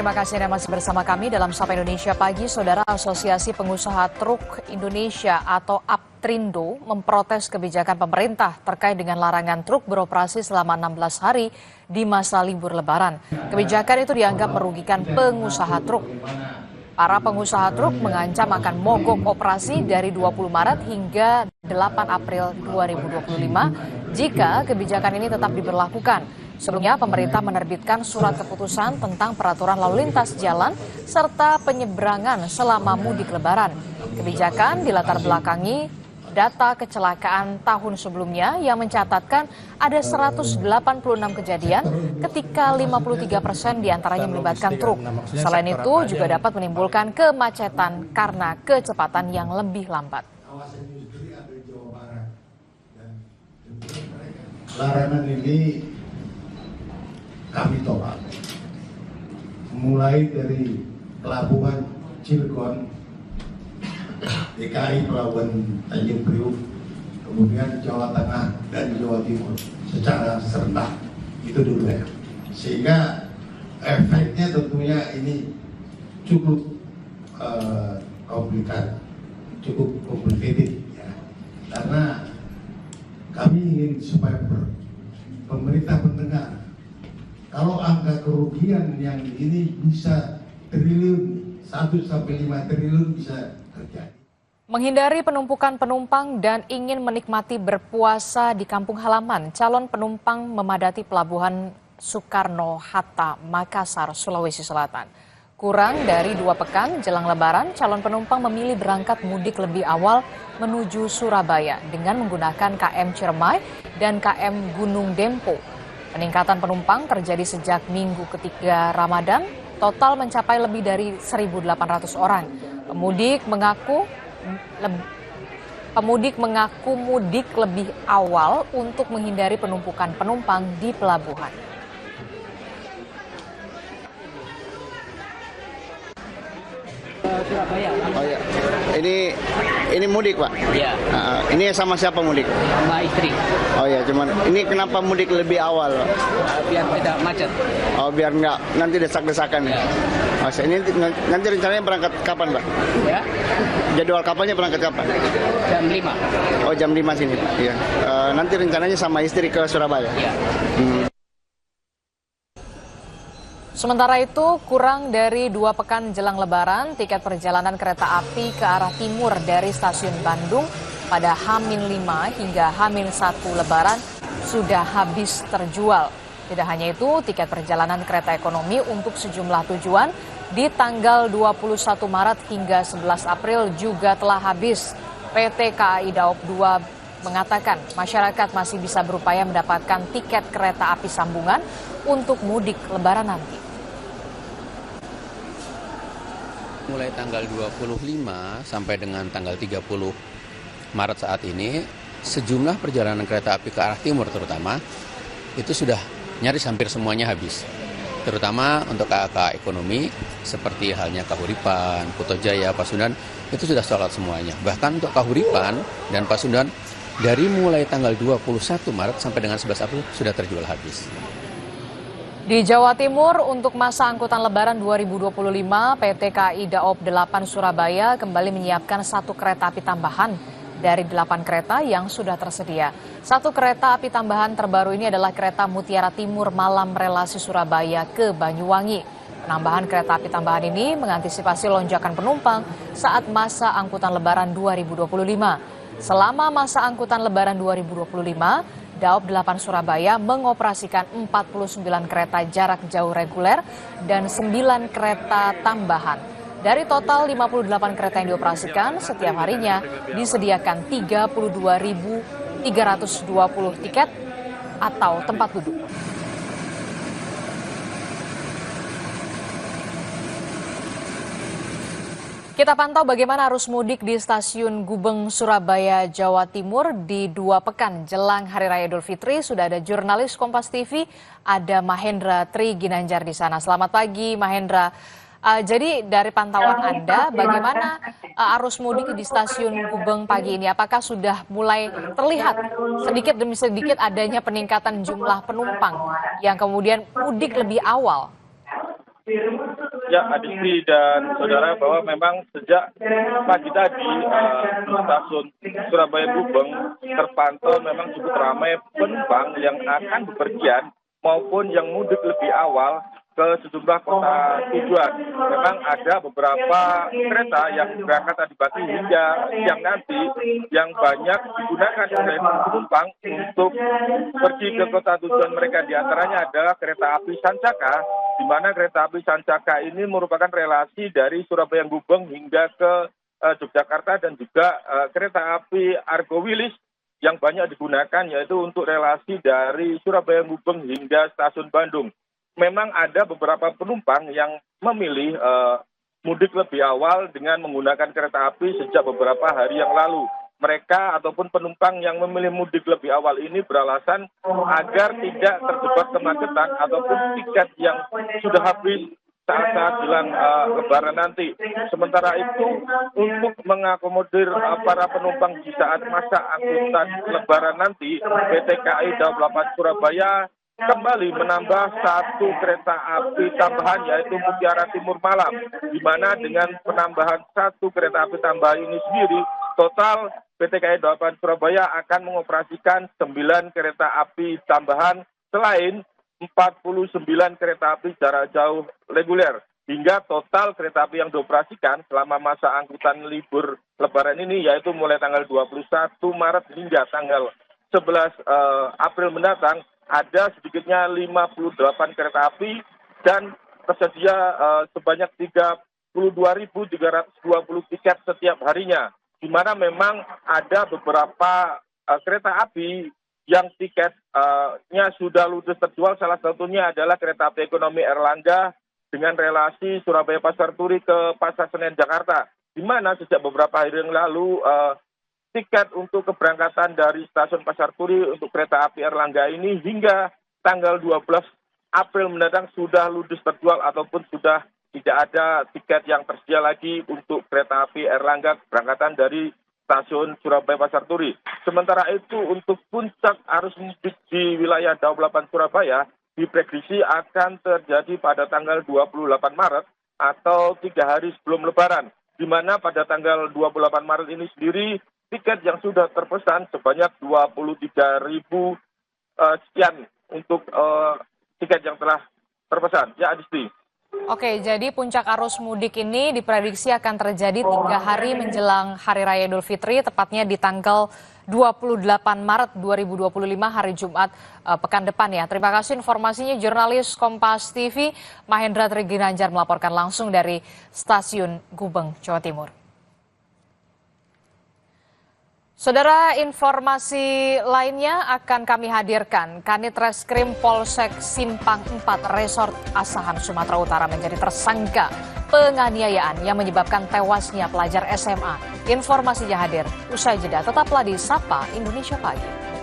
terima kasih Anda masih bersama kami dalam Sapa Indonesia Pagi. Saudara, Asosiasi Pengusaha Truk Indonesia atau APTRINDO memprotes kebijakan pemerintah terkait dengan larangan truk beroperasi selama 16 hari di masa libur Lebaran. Kebijakan itu dianggap merugikan pengusaha truk. Para pengusaha truk mengancam akan mogok operasi dari 20 Maret hingga 8 April 2025 jika kebijakan ini tetap diberlakukan. Sebelumnya, pemerintah menerbitkan surat keputusan tentang peraturan lalu lintas jalan serta penyeberangan selama mudik Lebaran. Kebijakan dilatar belakangi data kecelakaan tahun sebelumnya yang mencatatkan ada 186 kejadian ketika 53% diantaranya melibatkan truk. Selain itu juga dapat menimbulkan kemacetan karena kecepatan yang lebih lambat. Larangan ini kami tolak, mulai dari pelabuhan Cilegon, DKI pelabuhan Tanjung Priuk, kemudian Jawa Tengah dan Jawa Timur secara serentak, itu dulu ya. Sehingga efeknya tentunya ini cukup complicated ya. Karena kami ingin supaya pemerintah mendengar kalau angka kerugian yang ini bisa triliun, 1 sampai 5 triliun bisa terjadi. Menghindari penumpukan penumpang dan ingin menikmati berpuasa di kampung halaman, calon penumpang memadati Pelabuhan Soekarno-Hatta, Makassar, Sulawesi Selatan. Kurang dari 2 pekan jelang Lebaran, calon penumpang memilih berangkat mudik lebih awal menuju Surabaya dengan menggunakan KM Ciremai dan KM Gunung Dempo. Peningkatan penumpang terjadi sejak minggu ketiga Ramadan, total mencapai lebih dari 1.800 orang. Pemudik mengaku mudik lebih awal untuk menghindari penumpukan penumpang di pelabuhan. Surabaya. Oh ya, ini mudik Pak? Iya. Ini sama siapa mudik? Sama istri. Oh ya, cuman ini kenapa mudik lebih awal Pak? Biar tidak macet. Oh biar nggak nanti desak-desakan ya. Oh, ini nanti rencananya berangkat kapan Pak? Ya. Jadwal kapalnya berangkat kapan? Jam 5. Oh jam 5 sini Pak. Iya. Nanti rencananya sama istri ke Surabaya. Iya. Sementara itu, kurang dari 2 pekan jelang Lebaran, tiket perjalanan kereta api ke arah timur dari stasiun Bandung pada H-5 hingga H-1 Lebaran sudah habis terjual. Tidak hanya itu, tiket perjalanan kereta ekonomi untuk sejumlah tujuan di tanggal 21 Maret hingga 11 April juga telah habis. PT KAI Daop 2 mengatakan masyarakat masih bisa berupaya mendapatkan tiket kereta api sambungan untuk mudik Lebaran nanti. Mulai tanggal 25 sampai dengan tanggal 30 Maret saat ini, sejumlah perjalanan kereta api ke arah timur terutama, itu sudah nyaris hampir semuanya habis. Terutama untuk KA ekonomi, seperti halnya Kahuripan, Putrajaya, Pasundan, itu sudah sold out semuanya. Bahkan untuk Kahuripan dan Pasundan, dari mulai tanggal 21 Maret sampai dengan 11 April sudah terjual habis. Di Jawa Timur, untuk masa angkutan Lebaran 2025, PT KAI Daop 8 Surabaya kembali menyiapkan 1 kereta api tambahan dari 8 kereta yang sudah tersedia. 1 kereta api tambahan terbaru ini adalah kereta Mutiara Timur Malam relasi Surabaya ke Banyuwangi. Penambahan kereta api tambahan ini mengantisipasi lonjakan penumpang saat masa angkutan Lebaran 2025. Selama masa angkutan Lebaran 2025, Daop 8 Surabaya mengoperasikan 49 kereta jarak jauh reguler dan 9 kereta tambahan. Dari total 58 kereta yang dioperasikan, setiap harinya disediakan 32.320 tiket atau tempat duduk. Kita pantau bagaimana arus mudik di stasiun Gubeng, Surabaya, Jawa Timur di 2 pekan jelang Hari Raya Idul Fitri. Sudah ada jurnalis Kompas TV, ada Mahendra Tri Ginanjar di sana. Selamat pagi Mahendra. Jadi dari pantauan Anda, bagaimana arus mudik di stasiun Gubeng pagi ini? Apakah sudah mulai terlihat sedikit demi sedikit adanya peningkatan jumlah penumpang yang kemudian mudik lebih awal? Ya, Adisti dan saudara, bahwa memang sejak pagi tadi di stasiun Surabaya Gubeng terpantau memang cukup ramai penumpang yang akan bepergian maupun yang mudik lebih awal ke sejumlah kota tujuan. Memang ada beberapa kereta yang berangkat tadi pagi hingga siang nanti yang banyak digunakan oleh penumpang untuk pergi ke kota tujuan mereka. Di antaranya adalah kereta api Sancaka, di mana kereta api Sancaka ini merupakan relasi dari Surabaya Gubeng hingga ke Yogyakarta, dan juga kereta api Argo Wilis yang banyak digunakan yaitu untuk relasi dari Surabaya Gubeng hingga stasiun Bandung. Memang ada beberapa penumpang yang memilih mudik lebih awal dengan menggunakan kereta api sejak beberapa hari yang lalu. Mereka ataupun penumpang yang memilih mudik lebih awal ini beralasan agar tidak terjebak kemacetan ataupun tiket yang sudah habis saat jelang Lebaran nanti. Sementara itu, untuk mengakomodir para penumpang di saat masa angkutan Lebaran nanti, PT KAI Daob 8 Surabaya kembali menambah satu kereta api tambahan, yaitu Mutiara Timur Malam, di mana dengan penambahan satu kereta api tambahan ini sendiri, total PT KAI Daob 8 Surabaya akan mengoperasikan 9 kereta api tambahan selain 49 kereta api jarak jauh reguler. Hingga total kereta api yang dioperasikan selama masa angkutan libur Lebaran ini, yaitu mulai tanggal 21 Maret hingga tanggal 11 April mendatang, ada sedikitnya 58 kereta api dan tersedia sebanyak 32.320 tiket setiap harinya, di mana memang ada beberapa kereta api yang tiketnya sudah ludes terjual. Salah satunya adalah kereta api ekonomi Erlangga dengan relasi Surabaya Pasar Turi ke Pasar Senen Jakarta, di mana sejak beberapa hari yang lalu tiket untuk keberangkatan dari stasiun Pasar Turi untuk kereta api Erlangga ini hingga tanggal 12 April mendatang sudah ludes terjual ataupun sudah tidak ada tiket yang tersedia lagi untuk kereta api Erlangga keberangkatan dari stasiun Surabaya Pasar Turi. Sementara itu, untuk puncak arus mudik di wilayah Daob 8 Surabaya diprediksi akan terjadi pada tanggal 28 Maret atau 3 hari sebelum Lebaran, di mana pada tanggal 28 Maret ini sendiri tiket yang sudah terpesan sebanyak 23.000 sekian untuk tiket yang telah terpesan. Ya, Adisti. Oke, jadi puncak arus mudik ini diprediksi akan terjadi 3 hari menjelang Hari Raya Idul Fitri, tepatnya di tanggal 28 Maret 2025, hari Jumat pekan depan ya. Terima kasih informasinya jurnalis Kompas TV Mahendra Triginanjar melaporkan langsung dari Stasiun Gubeng, Jawa Timur. Saudara, informasi lainnya akan kami hadirkan. Kanit Reskrim Polsek Simpang 4 Resort Asahan, Sumatera Utara menjadi tersangka penganiayaan yang menyebabkan tewasnya pelajar SMA. Informasinya hadir usai jeda. Tetaplah di Sapa Indonesia Pagi.